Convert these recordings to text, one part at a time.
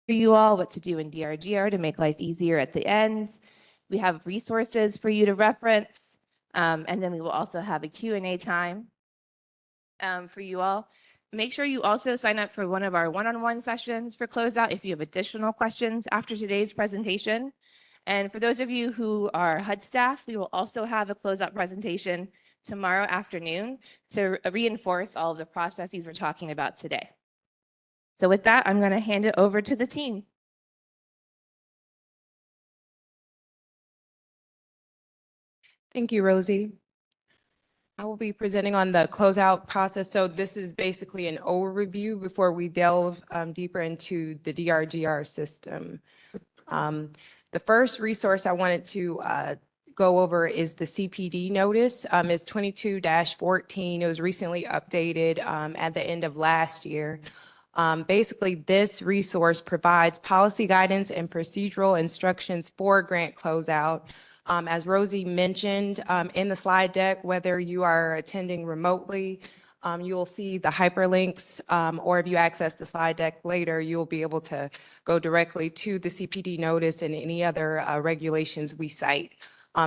for you all, what to do in DRGR to make life easier at the end. We have resources for you to reference, and then we will also have a Q&A time for you all. Make sure you also sign up for one of our one-on-one sessions for Closeout if you have additional questions after today's presentation. And for those of you who are HUD staff, we will also have a Closeout presentation tomorrow afternoon to reinforce all of the processes we're talking about today. So with that, I'm going to hand it over to the team. Thank you, Rosie. I will be presenting on the closeout process. So this is basically an overview before we delve deeper into the DRGR system. The first resource I wanted to go over is the CPD notice. It's 22-14. It was recently updated at the end of last year. Basically, this resource provides policy guidance and procedural instructions for grant closeout. As Rosie mentioned in the slide deck, whether you are attending remotely, you'll see the hyperlinks, or if you access the slide deck later, you'll be able to go directly to the CPD notice and any other regulations we cite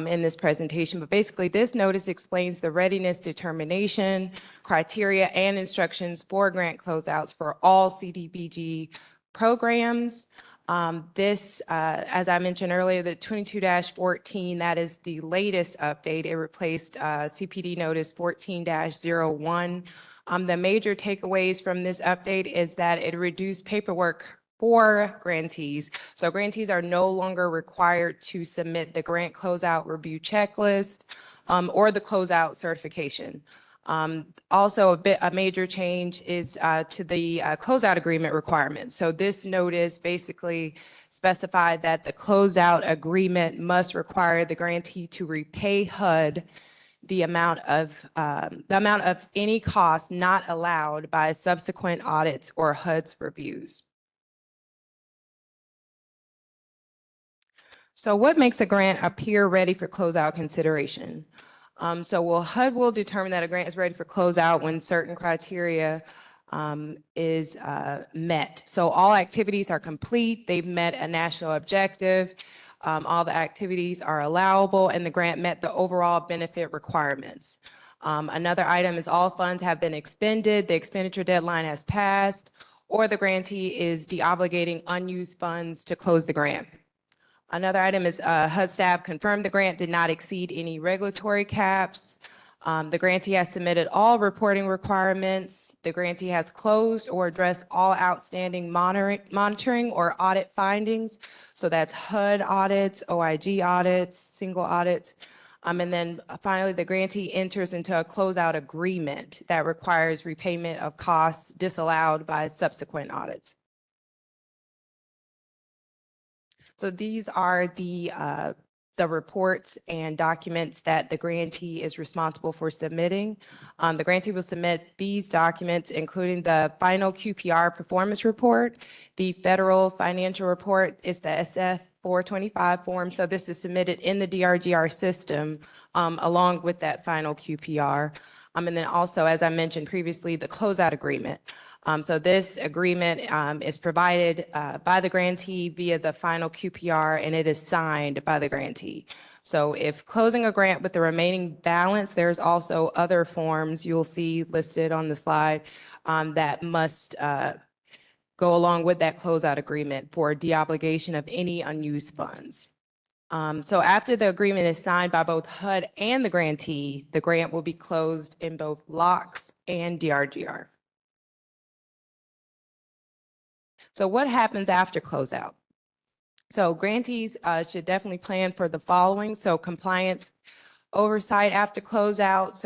in this presentation. But basically, this notice explains the readiness determination, criteria, and instructions for grant closeouts for all CDBG programs. As I mentioned earlier, the 22-14, that is the latest update. It replaced CPD notice 14-01. The major takeaways from this update is that it reduced paperwork for grantees. So grantees are no longer required to submit the grant closeout review checklist or the closeout certification. Also, a major change is to the closeout agreement requirements. So this notice basically specified that the closeout agreement must require the grantee to repay HUD the amount of any cost not allowed by subsequent audits or HUD's reviews. So what makes a grant appear ready for closeout consideration? HUD will determine that a grant is ready for closeout when certain criteria is met. So all activities are complete, they've met a national objective, all the activities are allowable, and the grant met the overall benefit requirements. Another item is all funds have been expended, the expenditure deadline has passed, or the grantee is deobligating unused funds to close the grant. Another item is HUD staff confirmed the grant did not exceed any regulatory caps. The grantee has submitted all reporting requirements. The grantee has closed or addressed all outstanding monitoring or audit findings. So that's HUD audits, OIG audits, single audits. And then finally, the grantee enters into a closeout agreement that requires repayment of costs disallowed by subsequent audits. So these are the reports and documents that the grantee is responsible for submitting. The grantee will submit these documents, including the final QPR performance report. The federal financial report is the SF 425 form. So this is submitted in the DRGR system along with that final QPR. And then also, as I mentioned previously, the closeout agreement. So this agreement is provided by the grantee via the final QPR, and it is signed by the grantee. So if closing a grant with the remaining balance, there's also other forms you'll see listed on the slide that must go along with that closeout agreement for deobligation of any unused funds. So after the agreement is signed by both HUD and the grantee, the grant will be closed in both LOCKSS and DRGR. So what happens after closeout? So grantees should definitely plan for the following. So compliance oversight after closeout.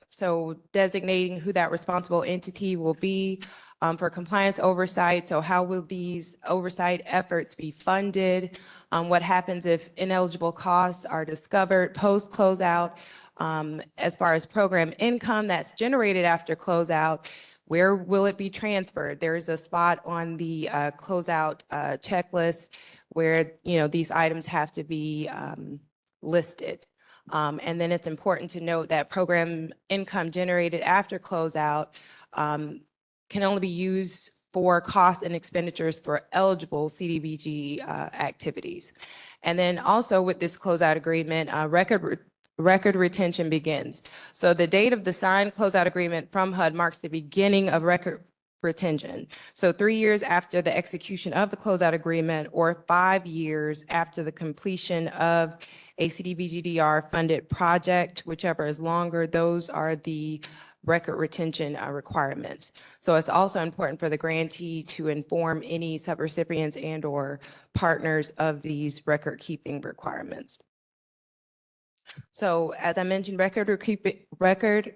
So designating who that responsible entity will be for compliance oversight. So how will these oversight efforts be funded? What happens if ineligible costs are discovered post closeout? As far as program income that's generated after closeout, where will it be transferred? There is a spot on the closeout checklist where these items have to be listed. And then it's important to note that program income generated after closeout can only be used for costs and expenditures for eligible CDBG activities. And then also with this closeout agreement, record retention begins. So the date of the signed closeout agreement from HUD marks the beginning of record retention. So 3 years after the execution of the closeout agreement or 5 years after the completion of a CDBG-DR funded project, whichever is longer, those are the record retention requirements. So it's also important for the grantee to inform any subrecipients and or partners of these record keeping requirements. So as I mentioned, record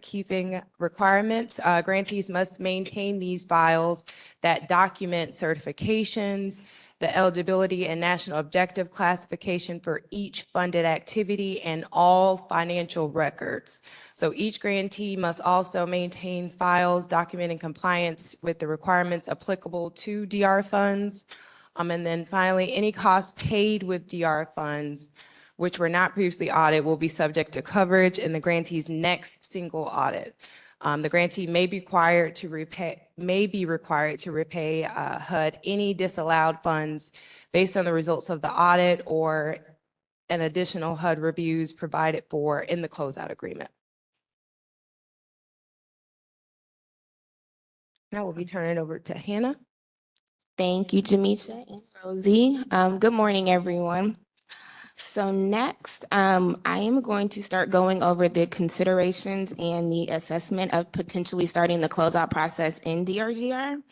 keeping requirements, grantees must maintain these files that document certifications, the eligibility and national objective classification for each funded activity and all financial records. So each grantee must also maintain files documenting compliance with the requirements applicable to DR funds. And then finally, any costs paid with DR funds which were not previously audited will be subject to coverage in the grantee's next single audit. The grantee may be required to repay HUD any disallowed funds based on the results of the audit or an additional HUD reviews provided for in the closeout agreement. Now we'll be turning it over to Hannah. Thank you, Jamisha and Rosie. Good morning, everyone. So next, I am going to start going over the considerations and the assessment of potentially starting the closeout process in DRGR.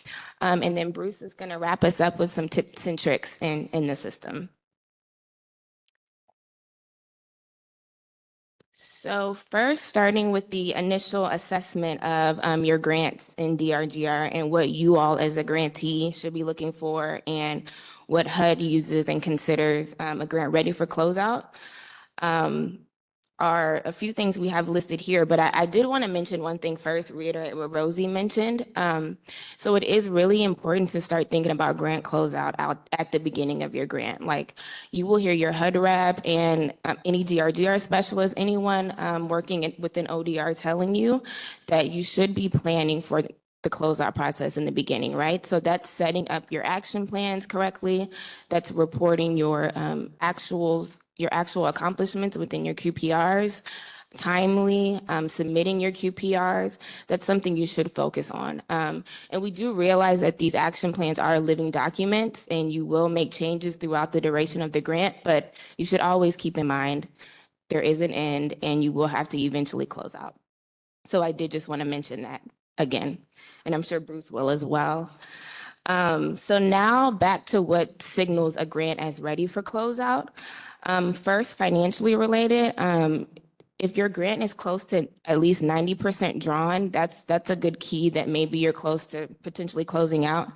And then Bruce is going to wrap us up with some tips and tricks in the system. So first, starting with the initial assessment of your grants in DRGR and what you all as a grantee should be looking for and what HUD uses and considers a grant ready for closeout are a few things we have listed here, but I did want to mention one thing first, reiterate what Rosie mentioned. So it is really important to start thinking about grant closeout out at the beginning of your grant. Like you will hear your HUD rep and any DRGR specialist, anyone working within ODR telling you that you should be planning for the closeout process in the beginning, right? So that's setting up your action plans correctly. That's reporting your actual accomplishments within your QPRs, timely, submitting your QPRs. That's something you should focus on. And we do realize that these action plans are living documents and you will make changes throughout the duration of the grant, but you should always keep in mind there is an end and you will have to eventually close out. So I did just want to mention that again, and I'm sure Bruce will as well. So now back to what signals a grant as ready for closeout. First, financially related, if your grant is close to at least 90% drawn, that's a good key that maybe you're close to potentially closing out.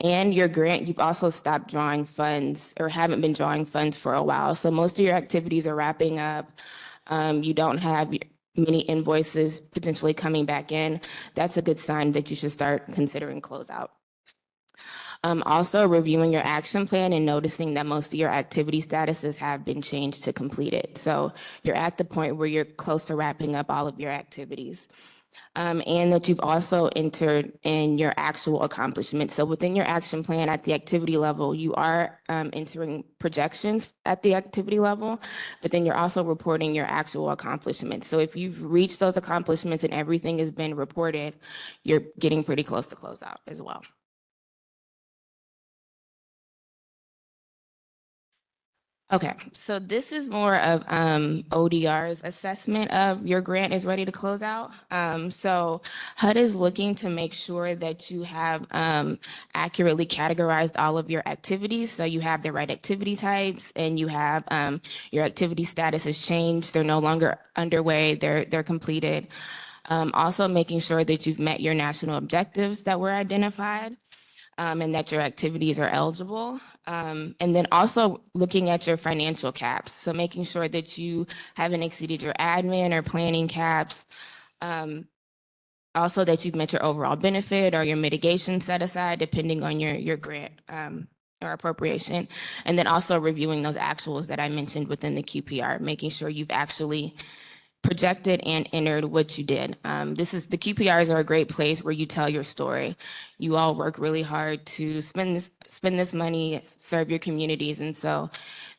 And your grant, you've also stopped drawing funds or haven't been drawing funds for a while. So most of your activities are wrapping up. You don't have many invoices potentially coming back in. That's a good sign that you should start considering closeout. Also reviewing your action plan and noticing that most of your activity statuses have been changed to completed. So you're at the point where you're close to wrapping up all of your activities. And that you've also entered in your actual accomplishments. So within your action plan at the activity level, you are entering projections at the activity level, but then you're also reporting your actual accomplishments. So if you've reached those accomplishments and everything has been reported, you're getting pretty close to closeout as well. Okay, so this is more of ODR's assessment of your grant is ready to close out. So HUD is looking to make sure that you have accurately categorized all of your activities. So you have the right activity types and you have your activity status has changed. They're no longer underway, they're completed. Also making sure that you've met your national objectives that were identified. And that your activities are eligible. And then also looking at your financial caps. So making sure that you haven't exceeded your admin or planning caps. Also that you've met your overall benefit or your mitigation set aside, depending on your grant or appropriation. And then also reviewing those actuals that I mentioned within the QPR, making sure you've actually projected and entered what you did. The QPRs are a great place where you tell your story. You all work really hard to spend this money, serve your communities, and so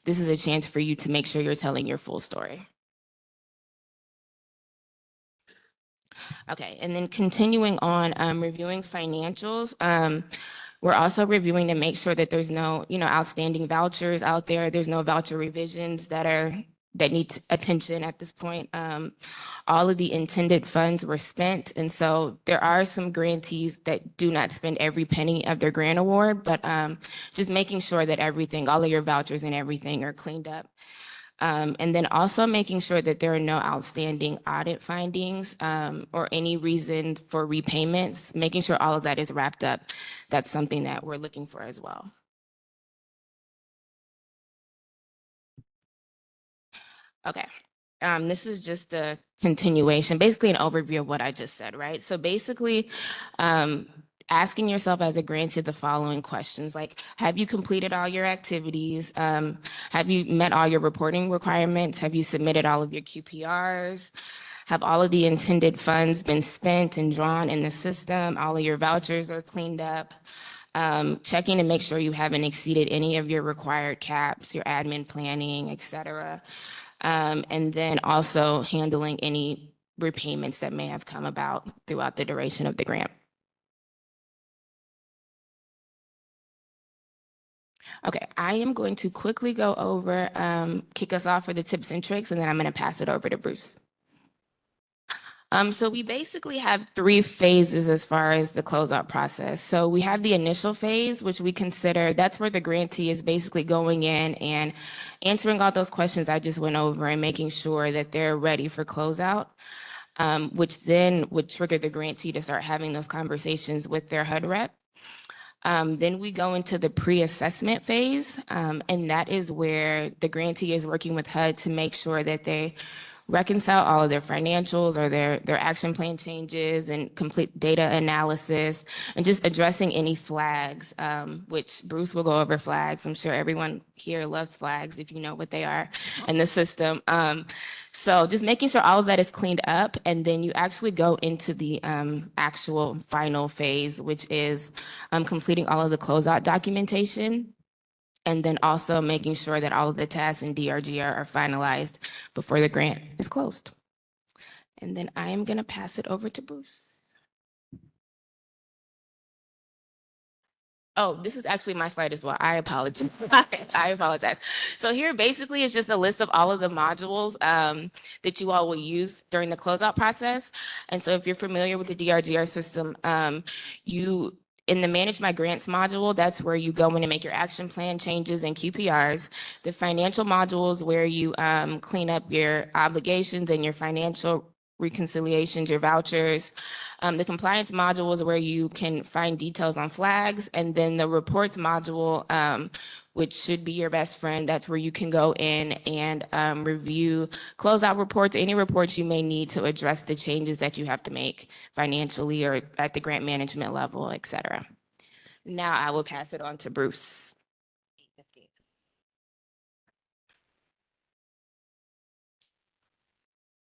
this is a chance for you to make sure you're telling your full story. Okay, and then continuing on, reviewing financials. We're also reviewing to make sure that there's no, outstanding vouchers out there. There's no voucher revisions that need attention at this point. All of the intended funds were spent, and so there are some grantees that do not spend every penny of their grant award, but just making sure that all of your vouchers and everything are cleaned up. And then also making sure that there are no outstanding audit findings or any reason for repayments, making sure all of that is wrapped up. That's something that we're looking for as well. Okay. This is just a continuation, basically an overview of what I just said, right? So basically, asking yourself as a grantee the following questions, like, have you completed all your activities? Have you met all your reporting requirements? Have you submitted all of your QPRs? Have all of the intended funds been spent and drawn in the system? All of your vouchers are cleaned up? Checking to make sure you haven't exceeded any of your required caps, your admin planning, et cetera. And then also handling any repayments that may have come about throughout the duration of the grant. Okay, I am going to quickly go over, kick us off for the tips and tricks, and then I'm going to pass it over to Bruce. So we basically have 3 phases as far as the closeout process. So we have the initial phase, which we consider, that's where the grantee is basically going in and answering all those questions I just went over and making sure that they're ready for closeout, which then would trigger the grantee to start having those conversations with their HUD rep. Then we go into the pre-assessment phase, and that is where the grantee is working with HUD to make sure that they reconcile all of their financials or their action plan changes and complete data analysis and just addressing any flags, which Bruce will go over flags. I'm sure everyone here loves flags if you know what they are in the system. So just making sure all of that is cleaned up, and then you actually go into the actual final phase, which is completing all of the closeout documentation. And then also making sure that all of the tasks in DRGR are finalized before the grant is closed. And then I am going to pass it over to Bruce. Oh, this is actually my slide as well. I apologize. I apologize. So here basically is just a list of all of the modules that you all will use during the closeout process. And so if you're familiar with the DRGR system, in the Manage My Grants module, that's where you go in and make your action plan changes and QPRs. The financial modules where you clean up your obligations and your financial reconciliations, your vouchers. The compliance module is where you can find details on flags. And then the reports module, which should be your best friend. That's where you can go in and review closeout reports, any reports you may need to address the changes that you have to make financially or at the grant management level, et cetera. Now I will pass it on to Bruce.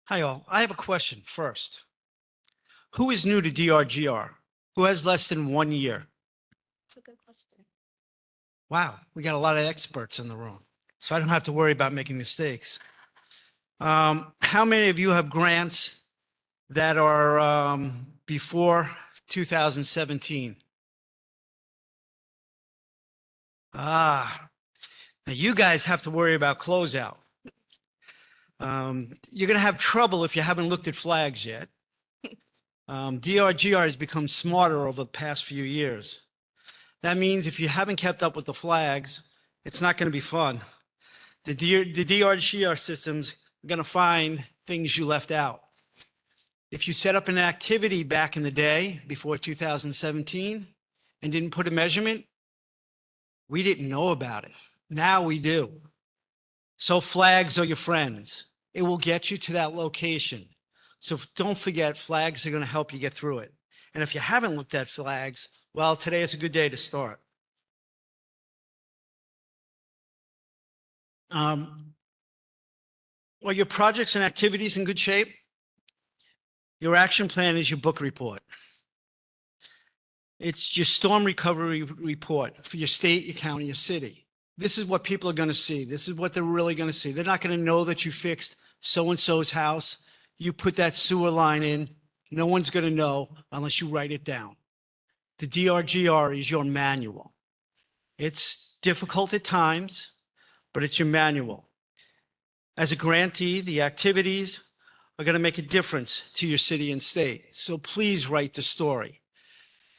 Hi, all. I have a question first. Who is new to DRGR? Who has less than 1 year? That's a good question. Wow, we got a lot of experts in the room, so I don't have to worry about making mistakes. How many of you have grants that are before 2017? Now you guys have to worry about closeout. You're going to have trouble if you haven't looked at flags yet. DRGR has become smarter over the past few years. That means if you haven't kept up with the flags, it's not going to be fun. The DRGR system's going to find things you left out. If you set up an activity back in the day before 2017 and didn't put a measurement, we didn't know about it. Now we do. So flags are your friends. It will get you to that location. So don't forget, flags are going to help you get through it. And if you haven't looked at flags, well, today is a good day to start. Are your projects and activities in good shape? Your action plan is your book report. It's your storm recovery report for your state, your county, your city. This is what people are going to see. This is what they're really going to see. They're not going to know that you fixed so-and-so's house. You put that sewer line in. No one's going to know unless you write it down. The DRGR is your manual. It's difficult at times, but it's your manual. As a grantee, the activities are going to make a difference to your city and state. So please write the story.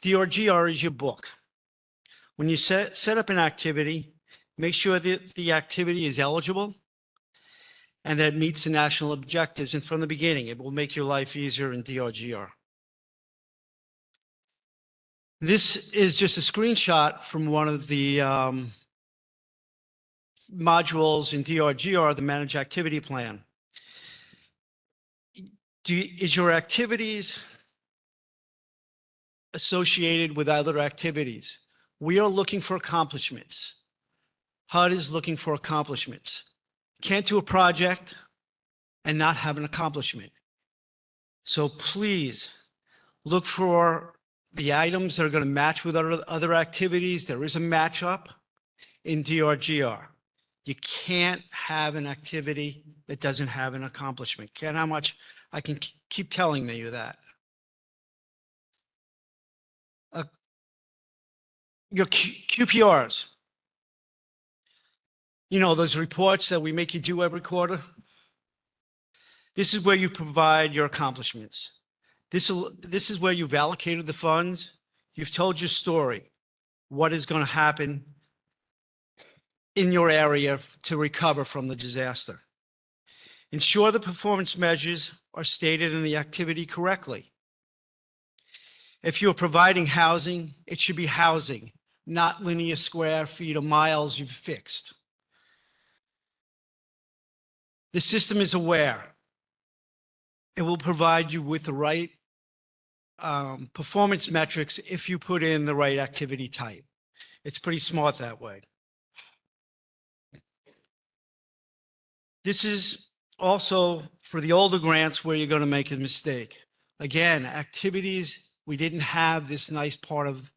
DRGR is your book. When you set up an activity, make sure that the activity is eligible and that it meets the national objectives. And from the beginning, it will make your life easier in DRGR. This is just a screenshot from one of the modules in DRGR, the Managed Activity Plan. Is your activities associated with other activities? We are looking for accomplishments. HUD is looking for accomplishments. Can't do a project and not have an accomplishment. So please look for the items that are going to match with other activities. There is a matchup in DRGR. You can't have an activity that doesn't have an accomplishment. Can't how much I can keep telling you that. Your QPRs. You know, those reports that we make you do every quarter. This is where you provide your accomplishments. This is where you've allocated the funds. You've told your story. What is going to happen in your area to recover from the disaster. Ensure the performance measures are stated in the activity correctly. If you're providing housing, it should be housing, not linear square feet or miles you've fixed. The system is aware. It will provide you with the right performance metrics if you put in the right activity type. It's pretty smart that way. This is also for the older grants where you're going to make a mistake. Again, activities, we didn't have this nice part of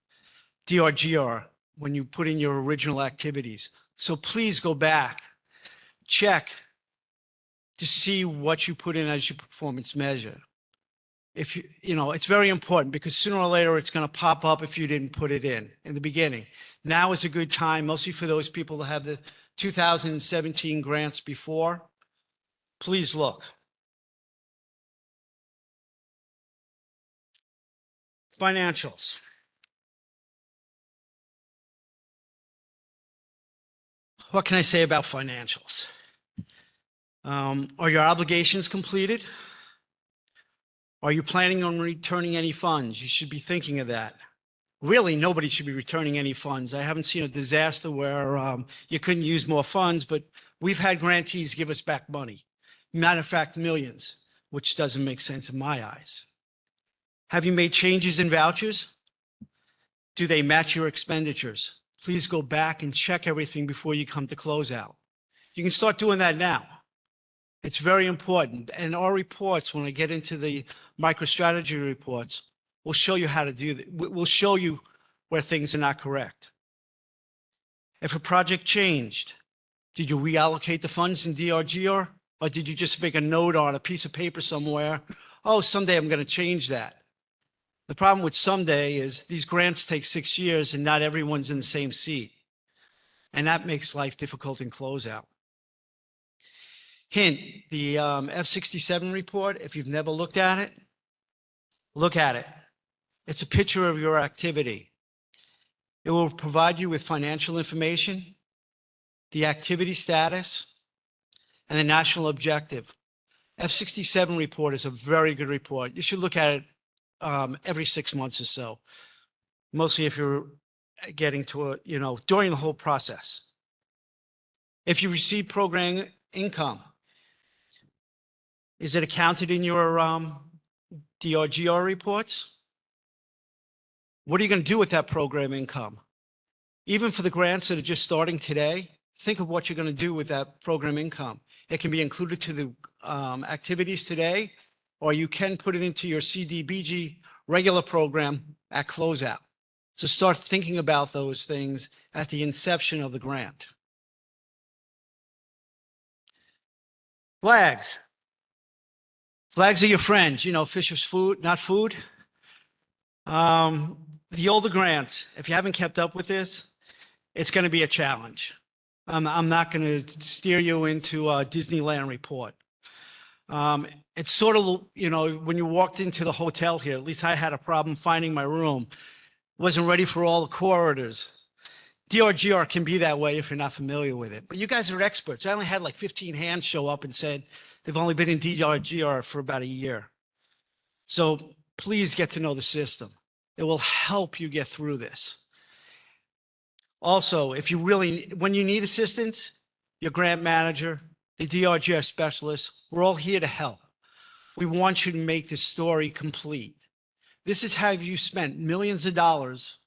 DRGR when you put in your original activities. So please go back, check to see what you put in as your performance measure. If you know, it's very important because sooner or later it's going to pop up if you didn't put it in the beginning. Now is a good time, mostly for those people that have the 2017 grants before. Please look. Financials. What can I say about financials? Are your obligations completed? Are you planning on returning any funds? You should be thinking of that. Really, nobody should be returning any funds. I haven't seen a disaster where you couldn't use more funds, but we've had grantees give us back money. Matter of fact, millions, which doesn't make sense in my eyes. Have you made changes in vouchers? Do they match your expenditures? Please go back and check everything before you come to closeout. You can start doing that now. It's very important. And our reports, when I get into the MicroStrategy reports, we'll show you how to do that. We'll show you where things are not correct. If a project changed, did you reallocate the funds in DRGR? Or did you just make a note on a piece of paper somewhere? Oh, someday I'm going to change that. The problem with someday is these grants take 6 years and not everyone's in the same seat. And that makes life difficult in closeout. Hint, the F67 report, if you've never looked at it, look at it. It's a picture of your activity. It will provide you with financial information, the activity status, and the national objective. F67 report is a very good report. You should look at it every 6 months or so, mostly if you're getting to during the whole process. If you receive program income, is it accounted in your DRGR reports? What are you going to do with that program income? Even for the grants that are just starting today, think of what you're going to do with that program income. It can be included to the activities today, or you can put it into your CDBG regular program at closeout. So start thinking about those things at the inception of the grant. Flags. Flags are your friends, you know, fish is food, not food. The older grants, if you haven't kept up with this, it's going to be a challenge. I'm not going to steer you into a Disneyland report. It's sort of, you know, when you walked into the hotel here, at least I had a problem finding my room. Wasn't ready for all the corridors. DRGR can be that way if you're not familiar with it. But you guys are experts. I only had like 15 hands show up and said they've only been in DRGR for about a year. So please get to know the system. It will help you get through this. Also, if you really, when you need assistance, your grant manager, the DRGR specialist, we're all here to help. We want you to make this story complete. This is how you spent millions of dollars.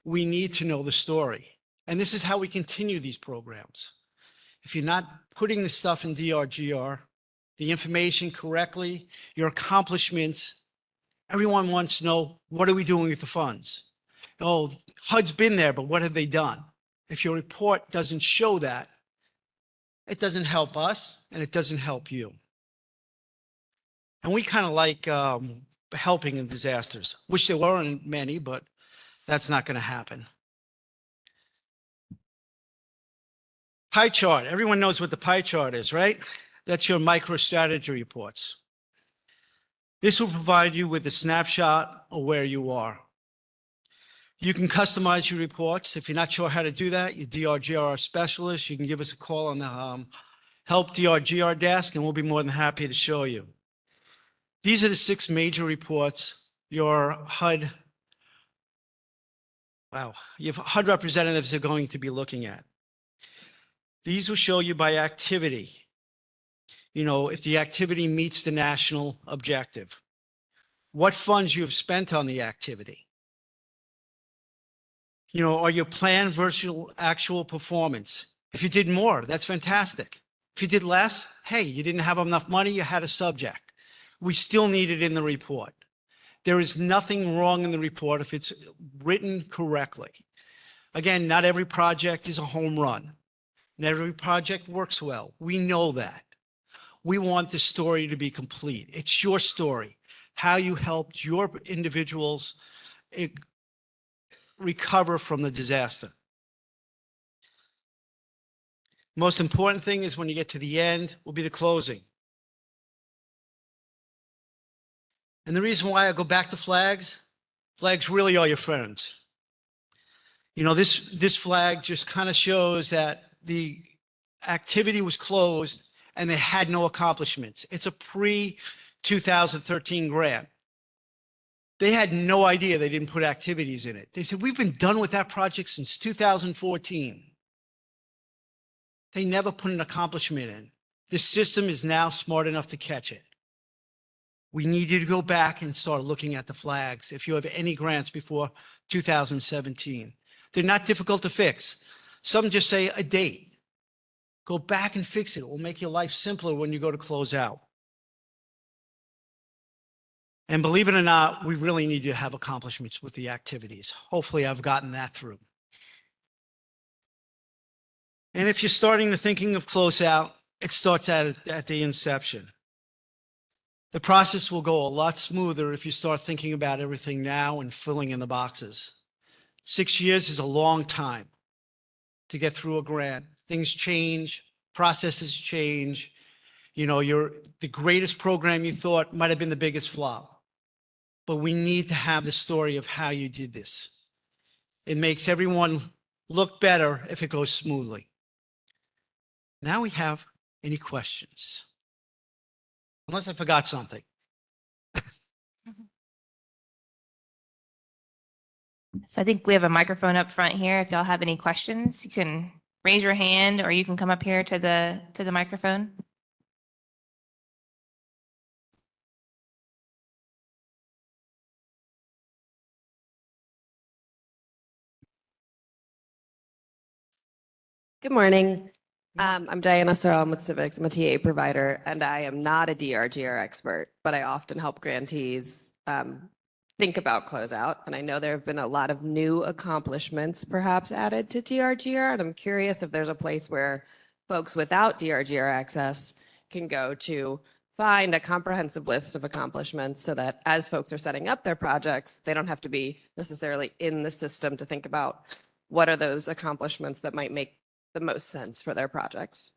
We need to know the story. And this is how we continue these programs. If you're not putting the stuff in DRGR, the information correctly, your accomplishments, everyone wants to know, what are we doing with the funds? Oh, HUD's been there, but what have they done? If your report doesn't show that, it doesn't help us and it doesn't help you. And we kind of like helping in disasters. Wish there weren't many, but that's not going to happen. Pie chart. Everyone knows what the pie chart is, right? That's your micro-strategy reports. This will provide you with a snapshot of where you are. You can customize your reports. If you're not sure how to do that, your DRGR specialist, you can give us a call on the Help DRGR desk, and we'll be more than happy to show you. These are the 6 major reports your HUD, your HUD representatives are going to be looking at. These will show you by activity, you know, if the activity meets the national objective, what funds you have spent on the activity. You know, are your plan versus actual performance? If you did more, that's fantastic. If you did less, hey, you didn't have enough money, you had a subject. We still need it in the report. There is nothing wrong in the report if it's written correctly. Again, not every project is a home run. Not every project works well. We know that. We want the story to be complete. It's your story, how you helped your individuals recover from the disaster. Most important thing is when you get to the end will be the closing. And the reason why I go back to flags, flags really are your friends. You know, this flag just kind of shows that the activity was closed and they had no accomplishments. It's a pre-2013 grant. They had no idea they didn't put activities in it. They said, we've been done with that project since 2014. They never put an accomplishment in. The system is now smart enough to catch it. We need you to go back and start looking at the flags if you have any grants before 2017. They're not difficult to fix. Some just say a date. Go back and fix it. It will make your life simpler when you go to close out. And believe it or not, we really need you to have accomplishments with the activities. Hopefully I've gotten that through. And if you're starting to thinking of closeout, it starts at the inception. The process will go a lot smoother if you start thinking about everything now and filling in the boxes. 6 years is a long time to get through a grant. Things change, processes change. You know, the greatest program you thought might have been the biggest flop. But we need to have the story of how you did this. It makes everyone look better if it goes smoothly. Now we have any questions? Unless I forgot something. So I think we have a microphone up front here. If y'all have any questions, you can raise your hand or you can come up here to the microphone. Good morning. I'm Diana Searle. I'm with Civics. I'm a TA provider, and I am not a DRGR expert, but I often help grantees think about closeout. And I know there have been a lot of new accomplishments perhaps added to DRGR, and I'm curious if there's a place where folks without DRGR access can go to find a comprehensive list of accomplishments so that as folks are setting up their projects, they don't have to be necessarily in the system to think about what are those accomplishments that might make the most sense for their projects.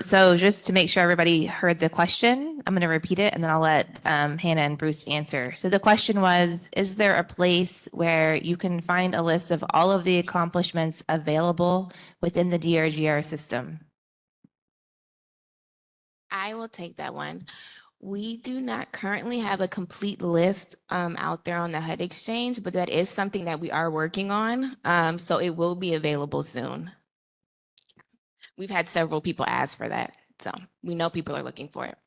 So just to make sure everybody heard the question, I'm going to repeat it and then I'll let Hannah and Bruce answer. So the question was, is there a place where you can find a list of all of the accomplishments available within the DRGR system? I will take that one. We do not currently have a complete list out there on the HUD Exchange, but that is something that we are working on. So it will be available soon. We've had several people ask for that, so we know people are looking for it.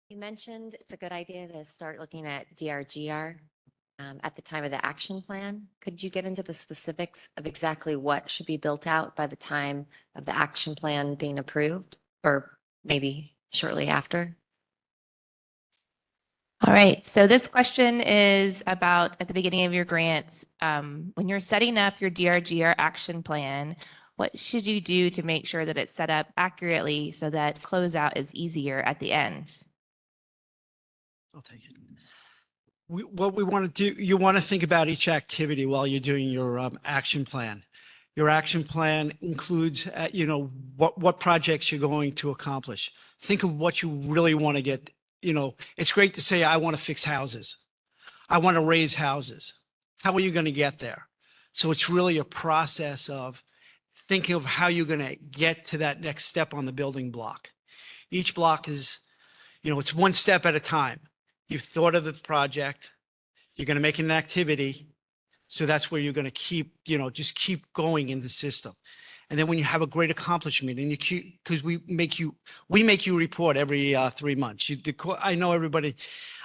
You mentioned it's a good idea to start looking at DRGR at the time of the action plan. Could you get into the specifics of exactly what should be built out by the time of the action plan being approved, or maybe shortly after? All right, so this question is about at the beginning of your grants, when you're setting up your DRGR action plan, what should you do to make sure that it's set up accurately so that closeout is easier at the end? I'll take it. What we want to do, you want to think about each activity while you're doing your action plan. Your action plan includes, what projects you're going to accomplish. Think of what you really want to get. It's great to say, I want to fix houses. I want to raise houses. How are you going to get there? So it's really a process of thinking of how you're going to get to that next step on the building block. Each block is, it's one step at a time. You've thought of the project. You're going to make an activity. So that's where you're going to keep, just keep going in the system. And then when you have a great accomplishment and because we make you report every 3 months. I know everybody,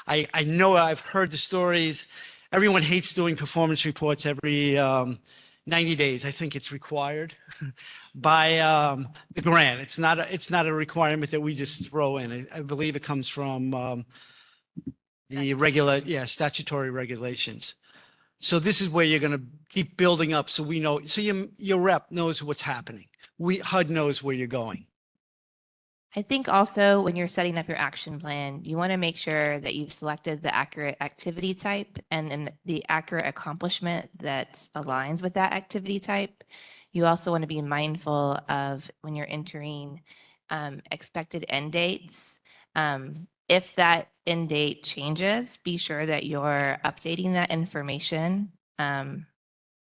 I know I've heard the stories. Everyone hates doing performance reports every 90 days. I think it's required by the grant. It's not a requirement that we just throw in. I believe it comes from the statutory regulations. So this is where you're going to keep building up. So we know, so your rep knows what's happening. HUD knows where you're going. I think also when you're setting up your action plan, you want to make sure that you've selected the accurate activity type and the accurate accomplishment that aligns with that activity type. You also want to be mindful of when you're entering expected end dates. If that end date changes, be sure that you're updating that information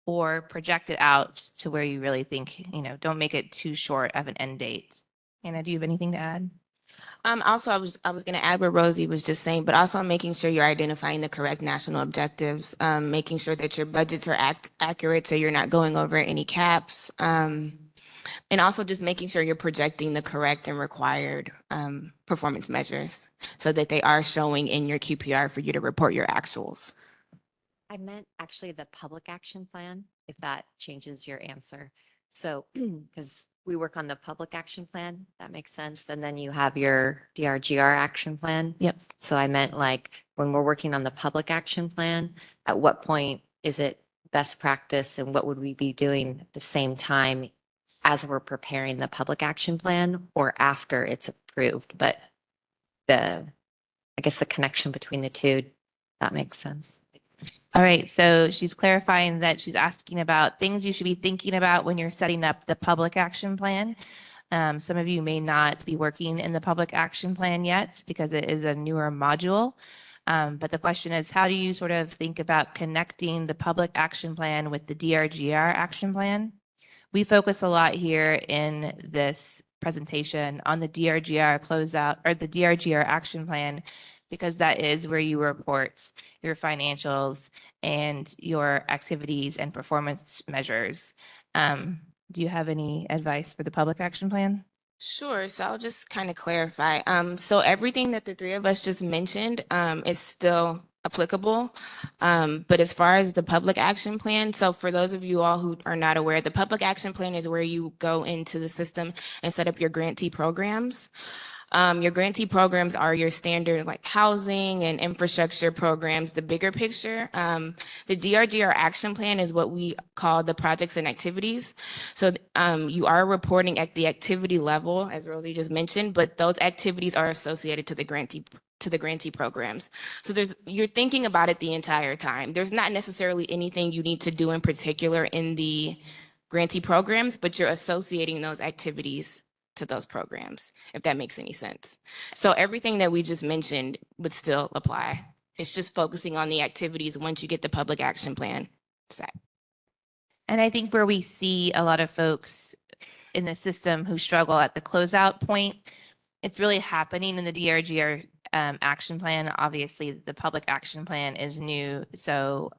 or project it out to where you really think, don't make it too short of an end date. Anna, do you have anything to add? Also, I was going to add what Rosie was just saying, but also making sure you're identifying the correct national objectives, making sure that your budgets are accurate so you're not going over any caps, and also just making sure you're projecting the correct and required performance measures so that they are showing in your QPR for you to report your actuals. I meant actually the public action plan, if that changes your answer. So, because we work on the public action plan, that makes sense. And then you have your DRGR action plan. Yep. So I meant like when we're working on the public action plan, at what point is it best practice and what would we be doing at the same time as we're preparing the public action plan or after it's approved? But I guess the connection between the two, that makes sense. All right, so she's clarifying that she's asking about things you should be thinking about when you're setting up the public action plan. Some of you may not be working in the public action plan yet because it is a newer module. But the question is, how do you sort of think about connecting the public action plan with the DRGR action plan? We focus a lot here in this presentation on the DRGR closeout or the DRGR action plan because that is where you report your financials and your activities and performance measures. Do you have any advice for the public action plan? Sure. So I'll just kind of clarify. So everything that the three of us just mentioned, is still applicable. But as far as the public action plan, so for those of you all who are not aware, the public action plan is where you go into the system and set up your grantee programs. Your grantee programs are your standard like housing and infrastructure programs, the bigger picture. The DRGR action plan is what we call the projects and activities. So you are reporting at the activity level, as Rosie just mentioned, but those activities are associated to the grantee programs. So you're thinking about it the entire time. There's not necessarily anything you need to do in particular in the grantee programs, but you're associating those activities to those programs, if that makes any sense. So everything that we just mentioned would still apply. It's just focusing on the activities once you get the public action plan set. And I think where we see a lot of folks in the system who struggle at the closeout point, it's really happening in the DRGR action plan. Obviously, the public action plan is new, so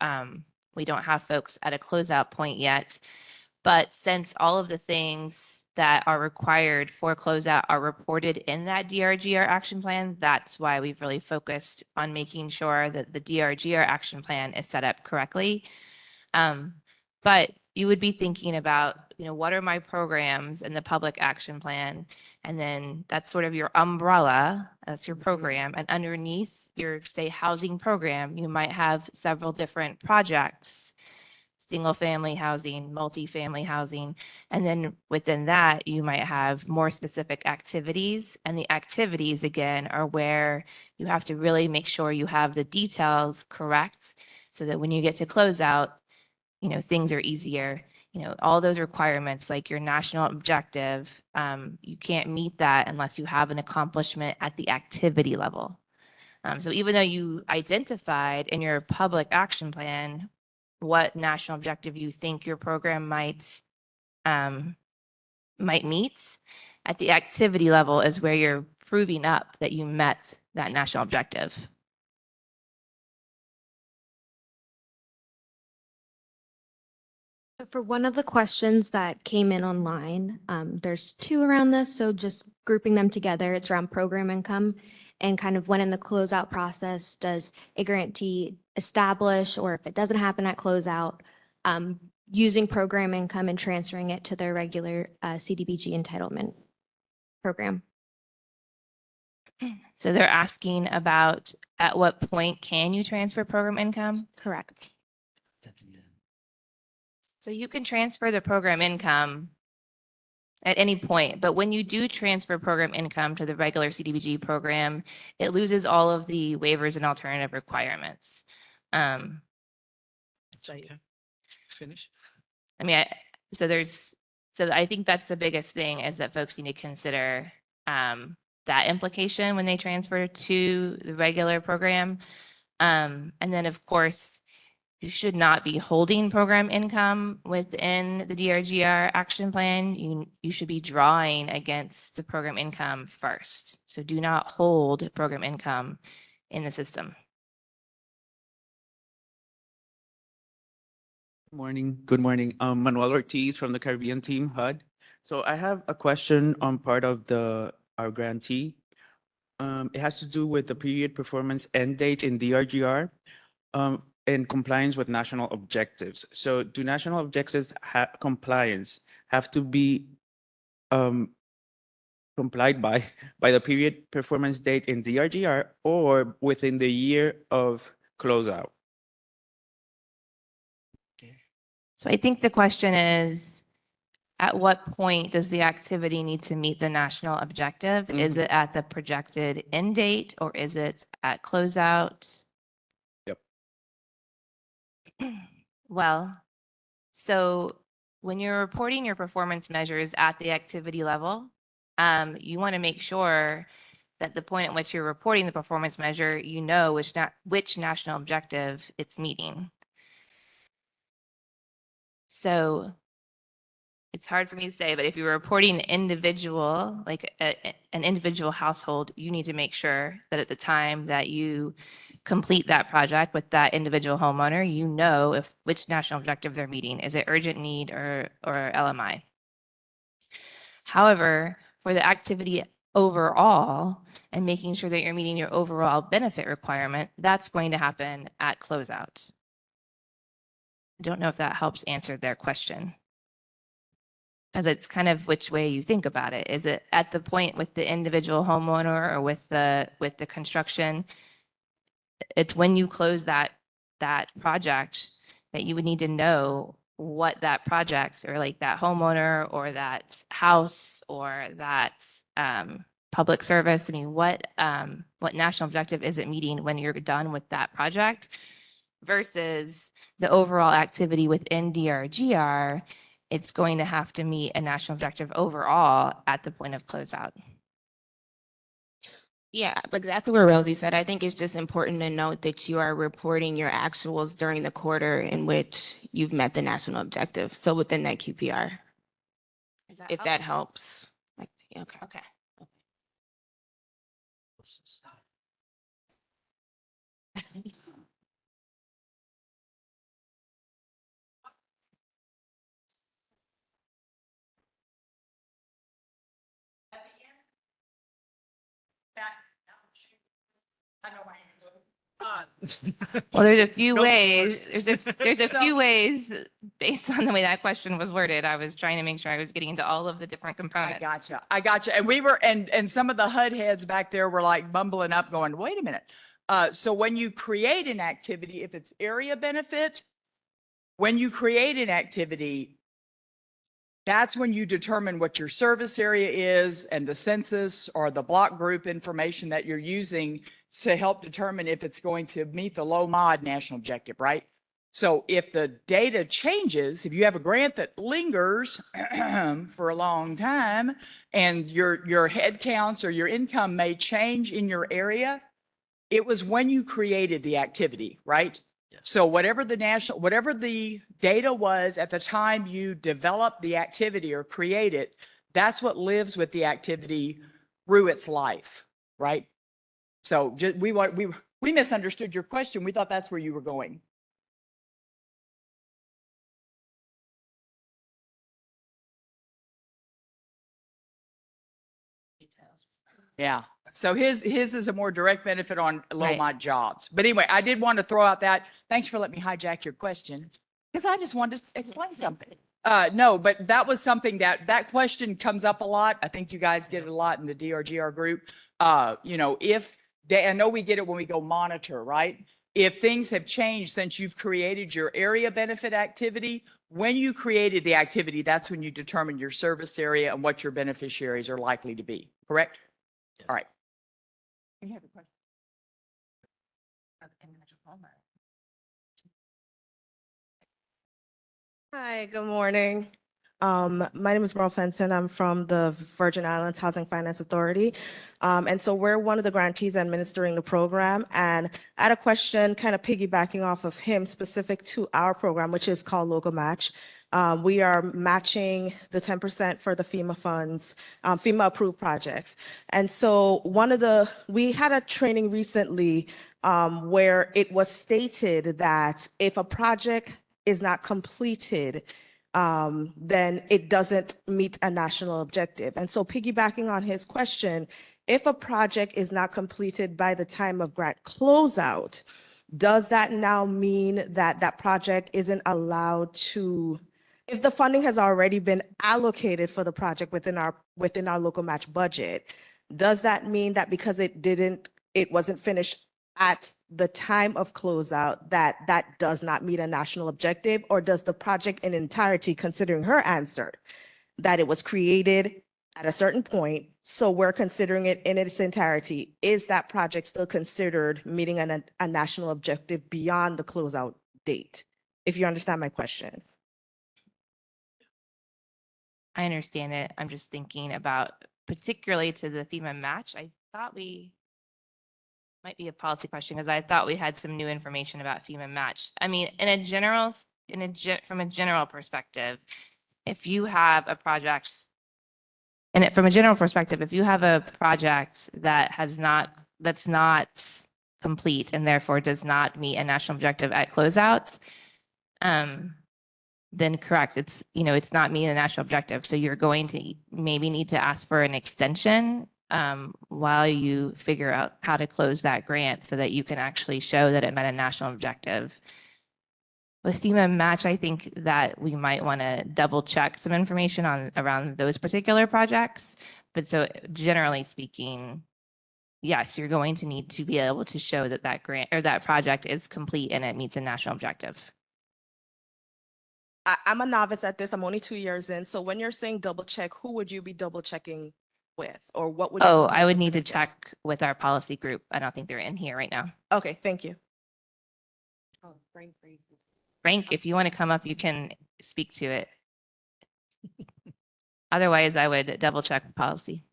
we don't have folks at a closeout point yet. But since all of the things that are required for closeout are reported in that DRGR action plan, that's why we've really focused on making sure that the DRGR action plan is set up correctly. But you would be thinking about, what are my programs in the public action plan? And then that's sort of your umbrella, that's your program. And underneath your, say, housing program, you might have several different projects, single family housing, multifamily housing. And then within that, you might have more specific activities. And the activities, again, are where you have to really make sure you have the details correct so that when you get to closeout, things are easier. All those requirements, like your national objective, you can't meet that unless you have an accomplishment at the activity level. So even though you identified in your public action plan what national objective you think your program might meet, at the activity level is where you're proving up that you met that national objective. For one of the questions that came in online, there's two around this, so just grouping them together, it's around program income and kind of when in the closeout process does a grantee establish, or if it doesn't happen at closeout, using program income and transferring it to their regular CDBG entitlement program. So they're asking about at what point can you transfer program income? Correct. So you can transfer the program income at any point, but when you do transfer program income to the regular CDBG program, it loses all of the waivers and alternative requirements. Okay. Finish. I mean, so I think that's the biggest thing is that folks need to consider that implication when they transfer to the regular program. And then of course, you should not be holding program income within the DRGR action plan. You should be drawing against the program income first. So do not hold program income in the system. Good morning. Manuel Ortiz from the Caribbean team, HUD. So I have a question on part of our grantee. It has to do with the period performance end date in DRGR in compliance with national objectives. So do national objectives compliance have to be complied by the period performance date in DRGR or within the year of closeout? So I think the question is, at what point does the activity need to meet the national objective? Is it at the projected end date or is it at closeout? Yep. Well, so when you're reporting your performance measures at the activity level, you want to make sure that the point at which you're reporting the performance measure, you know which national objective it's meeting. So it's hard for me to say, but if you're reporting individual, like an individual household, you need to make sure that at the time that you complete that project with that individual homeowner, you know which national objective they're meeting. Is it urgent need or LMI? However, for the activity overall and making sure that you're meeting your overall benefit requirement, that's going to happen at closeout. I don't know if that helps answer their question. As it's kind of which way you think about it. Is it at the point with the individual homeowner or with the construction? It's when you close that project that you would need to know what that project or like that homeowner or that house or that public service. I mean, what national objective is it meeting when you're done with that project versus the overall activity within DRGR? It's going to have to meet a national objective overall at the point of closeout. Yeah, exactly what Rosie said. I think it's just important to note that you are reporting your actuals during the quarter in which you've met the national objective. So within that QPR, if that helps. Okay. Okay. Well, there's a few ways. There's a few ways based on the way that question was worded. I was trying to make sure I was getting into all of the different components. I gotcha. And we were, and some of the HUD heads back there were like bumbling up going, wait a minute. So when you create an activity, if it's area benefit, when you create an activity, that's when you determine what your service area is and the census or the block group information that you're using to help determine if it's going to meet the low mod national objective, right? So if the data changes, if you have a grant that lingers for a long time and your head counts or your income may change in your area, it was when you created the activity, right? So whatever the data was at the time you developed the activity or create it, that's what lives with the activity through its life, right? So we misunderstood your question. We thought that's where you were going. Yeah. So his is a more direct benefit on low mod jobs. But anyway, I did want to throw out that. Thanks for letting me hijack your question because I just wanted to explain something. No, but that was something that question comes up a lot. I think you guys get it a lot in the DRGR group. You know, I know we get it when we go monitor, right? If things have changed since you've created your area benefit activity, when you created the activity, that's when you determine your service area and what your beneficiaries are likely to be, correct? Yeah. All right. You have a question? Hi, good morning. My name is Merle Fenton. I'm from the Virgin Islands Housing Finance Authority. And so we're one of the grantees administering the program. And I had a question kind of piggybacking off of him specific to our program, which is called Local Match. We are matching the 10% for the FEMA funds, FEMA approved projects. And so we had a training recently where it was stated that if a project is not completed, then it doesn't meet a national objective. And so piggybacking on his question, if a project is not completed by the time of grant closeout, does that now mean that that project isn't allowed to, if the funding has already been allocated for the project within our local match budget, does that mean that because it wasn't finished at the time of closeout that does not meet a national objective? Or does the project in entirety, considering her answer, that it was created at a certain point, so we're considering it in its entirety, is that project still considered meeting a national objective beyond the closeout date? If you understand my question. I understand it. I'm just thinking about, particularly to the FEMA match, I thought might be a policy question because I thought we had some new information about FEMA match. I mean, from a general perspective, if you have a project, from a general perspective, if you have a project that's not complete and therefore does not meet a national objective at closeouts, then correct, it's, it's not meeting the national objective. So you're going to maybe need to ask for an extension while you figure out how to close that grant so that you can actually show that it met a national objective. With FEMA match, I think that we might want to double check some information around those particular projects. But so generally speaking, yes, you're going to need to be able to show that that grant or that project is complete and it meets a national objective. I'm a novice at this. I'm only 2 years in. So when you're saying double check, who would you be double checking with, or what would? Oh, I would need to check with our policy group. I don't think they're in here right now. Okay, thank you. Oh, brain freeze. Frank, if you want to come up, you can speak to it. Otherwise, I would double check the policy.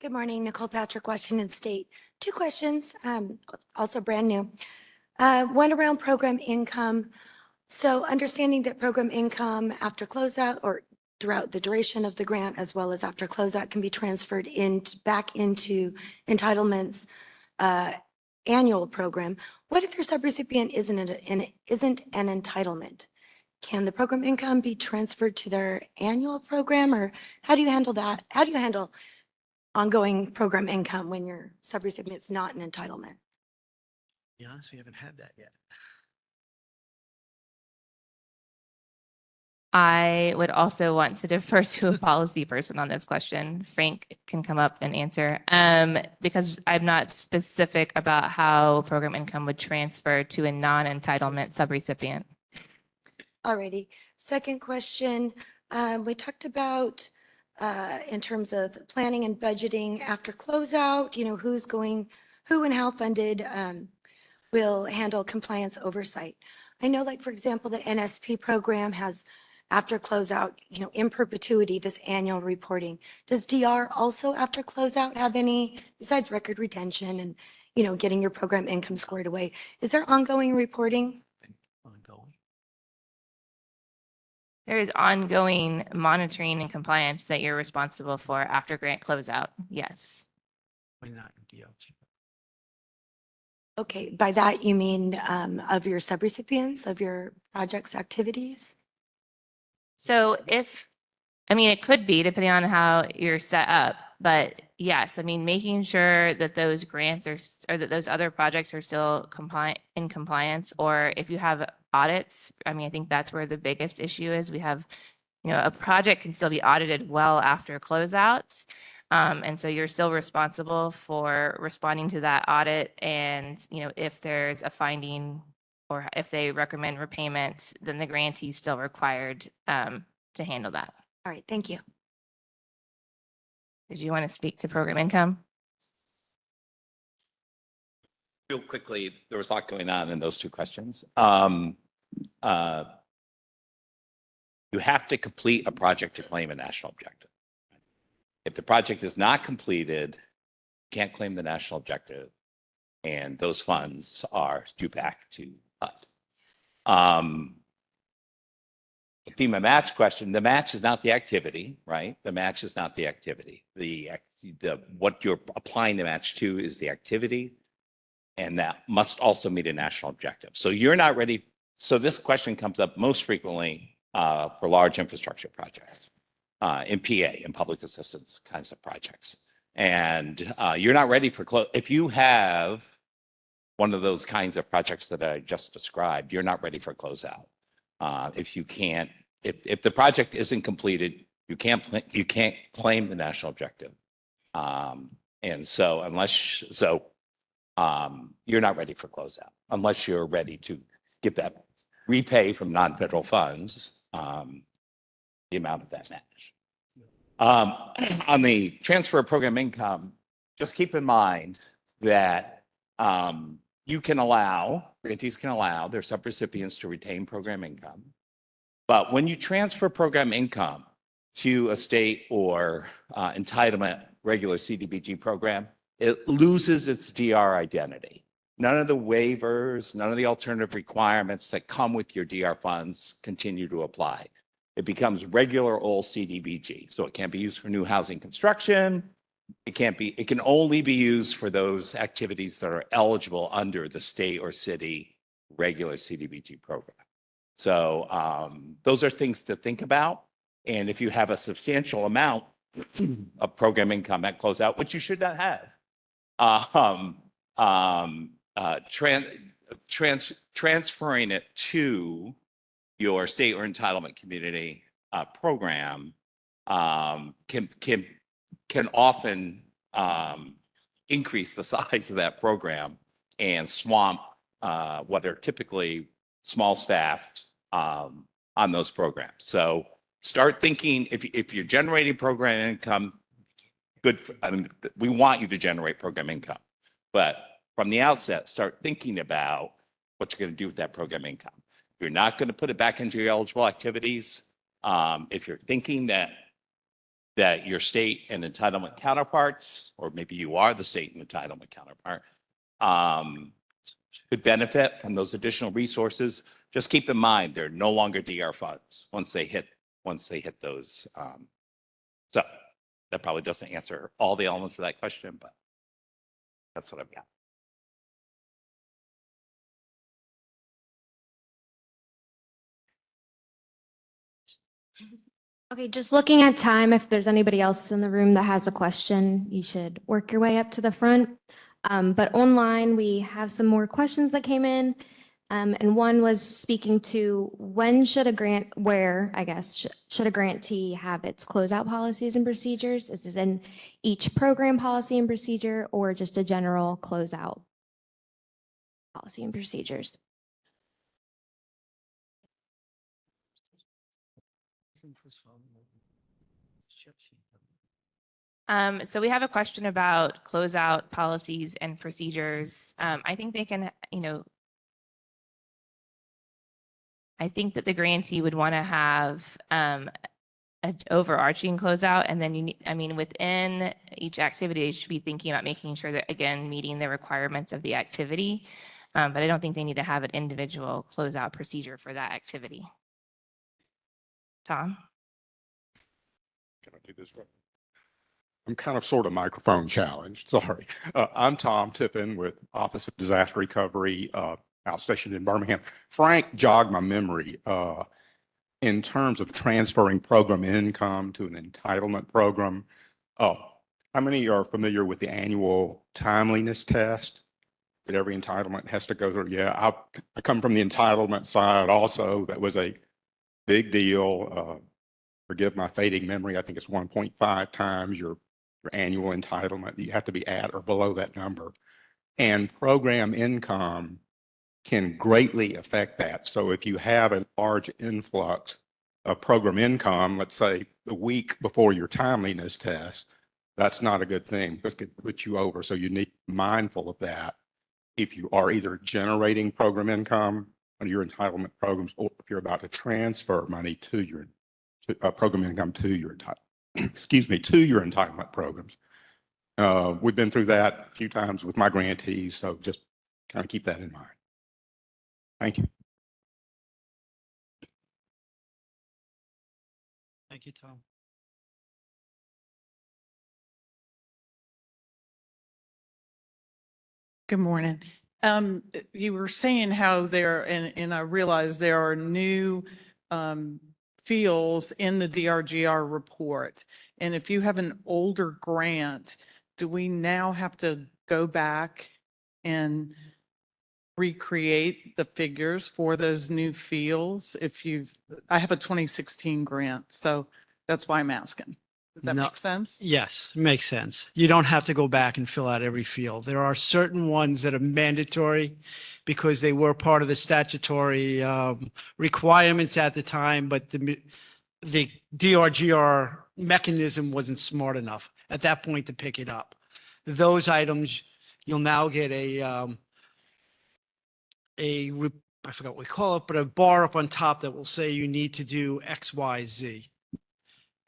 Good morning, Nicole Patrick, Washington State. 2 questions, also brand new. One around program income. So understanding that program income after closeout or throughout the duration of the grant, as well as after closeout, can be transferred back into entitlements annual program. What if your subrecipient isn't an entitlement? Can the program income be transferred to their annual program, or how do you handle that? How do you handle ongoing program income when your subrecipient's not an entitlement? To be honest, we haven't had that yet. I would also want to defer to a policy person on this question. Frank can come up and answer because I'm not specific about how program income would transfer to a non-entitlement subrecipient. Alrighty. Second question, we talked about in terms of planning and budgeting after closeout, who and how funded will handle compliance oversight. I know, like, for example, the NSP program has after closeout, in perpetuity, this annual reporting. Does DR also after closeout have any, besides record retention and, getting your program income squared away? Is there ongoing reporting? There is ongoing monitoring and compliance that you're responsible for after grant closeout. Yes. Why not DRG? Okay, by that you mean of your subrecipients, of your project's activities? So it could be depending on how you're set up, but yes, making sure that those grants or that those other projects are still in compliance, or if you have audits, I think that's where the biggest issue is. We have, a project can still be audited well after closeouts. And so you're still responsible for responding to that audit. And, if there's a finding or if they recommend repayment, then the grantee is still required to handle that. All right, thank you. Did you want to speak to program income? Real quickly, there was a lot going on in those 2 questions. You have to complete a project to claim a national objective. If the project is not completed, you can't claim the national objective, and those funds are due back to HUD. The FEMA match question, the match is not the activity, right? The match is not the activity. What you're applying the match to is the activity, and that must also meet a national objective. So you're not ready. So this question comes up most frequently for large infrastructure projects, in PA, in public assistance kinds of projects. And you're not ready for if you have one of those kinds of projects that I just described, you're not ready for closeout. If the project isn't completed, you can't claim the national objective. And so you're not ready for closeout unless you're ready to get that repay from non-federal funds, the amount of that match. On the transfer of program income, just keep in mind that grantees can allow their subrecipients to retain program income. But when you transfer program income to a state or entitlement regular CDBG program, it loses its DR identity. None of the waivers, none of the alternative requirements that come with your DR funds continue to apply. It becomes regular old CDBG. So it can't be used for new housing construction. It can't be, it can only be used for those activities that are eligible under the state or city regular CDBG program. So those are things to think about. And if you have a substantial amount of program income at closeout, which you should not have, transferring it to your state or entitlement community program can often increase the size of that program and swamp what are typically small staffed on those programs. So start thinking, if you're generating program income, good. I mean, we want you to generate program income, but from the outset, start thinking about what you're going to do with that program income. You're not going to put it back into your eligible activities. If you're thinking that your state and entitlement counterparts, or maybe you are the state and entitlement counterpart, could benefit from those additional resources, just keep in mind they're no longer DR funds once they hit those. So that probably doesn't answer all the elements of that question, but that's what I've got. Okay, just looking at time, if there's anybody else in the room that has a question, you should work your way up to the front. But online, we have some more questions that came in. And one was speaking to when should should a grantee have its closeout policies and procedures? Is it in each program policy and procedure or just a general closeout policy and procedures? So we have a question about closeout policies and procedures. I think they can, I think that the grantee would want to have an overarching closeout, and then within each activity, they should be thinking about making sure that, again, meeting the requirements of the activity. But I don't think they need to have an individual closeout procedure for that activity. Tom? Can I do this right? I'm kind of sort of microphone challenged. Sorry. I'm Tom Tippin with Office of Disaster Recovery, outstationed in Birmingham. Frank jogged my memory in terms of transferring program income to an entitlement program. How many are familiar with the annual timeliness test that every entitlement has to go through? Yeah, I come from the entitlement side also. That was a big deal. Forgive my fading memory. I think it's 1.5 times your annual entitlement. You have to be at or below that number. And program income can greatly affect that. So if you have a large influx of program income, let's say the week before your timeliness test, that's not a good thing because it could put you over. So you need to be mindful of that if you are either generating program income under your entitlement programs, or if you're about to transfer money to your program income to your entitlement programs. We've been through that a few times with my grantees, so just kind of keep that in mind. Thank you. Thank you, Tom. Good morning. You were saying how there, and I realize there are new fields in the DRGR report. And if you have an older grant, do we now have to go back and recreate the figures for those new fields? I have a 2016 grant, so that's why I'm asking. Does that make sense? Yes, makes sense. You don't have to go back and fill out every field. There are certain ones that are mandatory because they were part of the statutory requirements at the time, but the DRGR mechanism wasn't smart enough at that point to pick it up. Those items, you'll now get I forgot what we call it, but a bar up on top that will say you need to do X, Y, Z.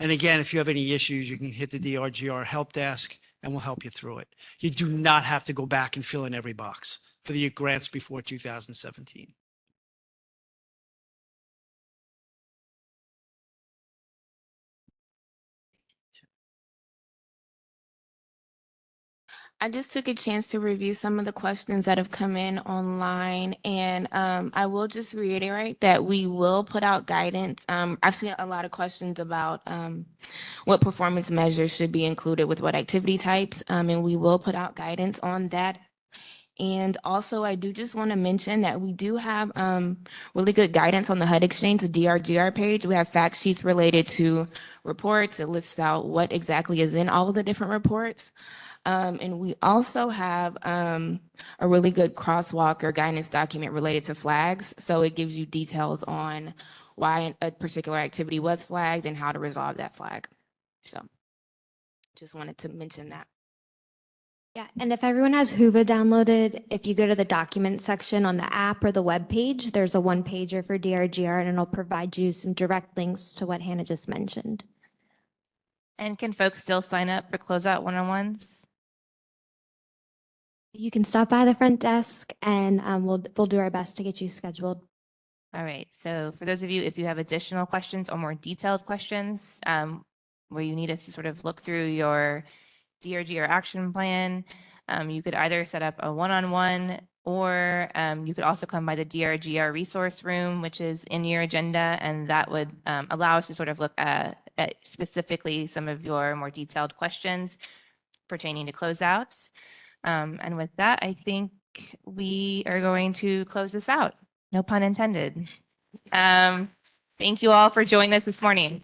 And again, if you have any issues, you can hit the DRGR help desk and we'll help you through it. You do not have to go back and fill in every box for the grants before 2017. I just took a chance to review some of the questions that have come in online, and I will just reiterate that we will put out guidance. I've seen a lot of questions about what performance measures should be included with what activity types, and we will put out guidance on that. And also, I do just want to mention that we do have really good guidance on the HUD Exchange, the DRGR page. We have fact sheets related to reports. It lists out what exactly is in all of the different reports. And we also have a really good crosswalk or guidance document related to flags. So it gives you details on why a particular activity was flagged and how to resolve that flag. So just wanted to mention that. Yeah, and if everyone has Whova downloaded, if you go to the document section on the app or the web page, there's a one-pager for DRGR, and it'll provide you some direct links to what Hannah just mentioned. And can folks still sign up for closeout one-on-ones? You can stop by the front desk, and we'll do our best to get you scheduled. All right, so for those of you, if you have additional questions or more detailed questions where you need us to sort of look through your DRGR action plan, you could either set up a one-on-one or you could also come by the DRGR resource room, which is in your agenda, and that would allow us to sort of look at specifically some of your more detailed questions pertaining to closeouts. And with that, I think we are going to close this out. No pun intended. Thank you all for joining us this morning.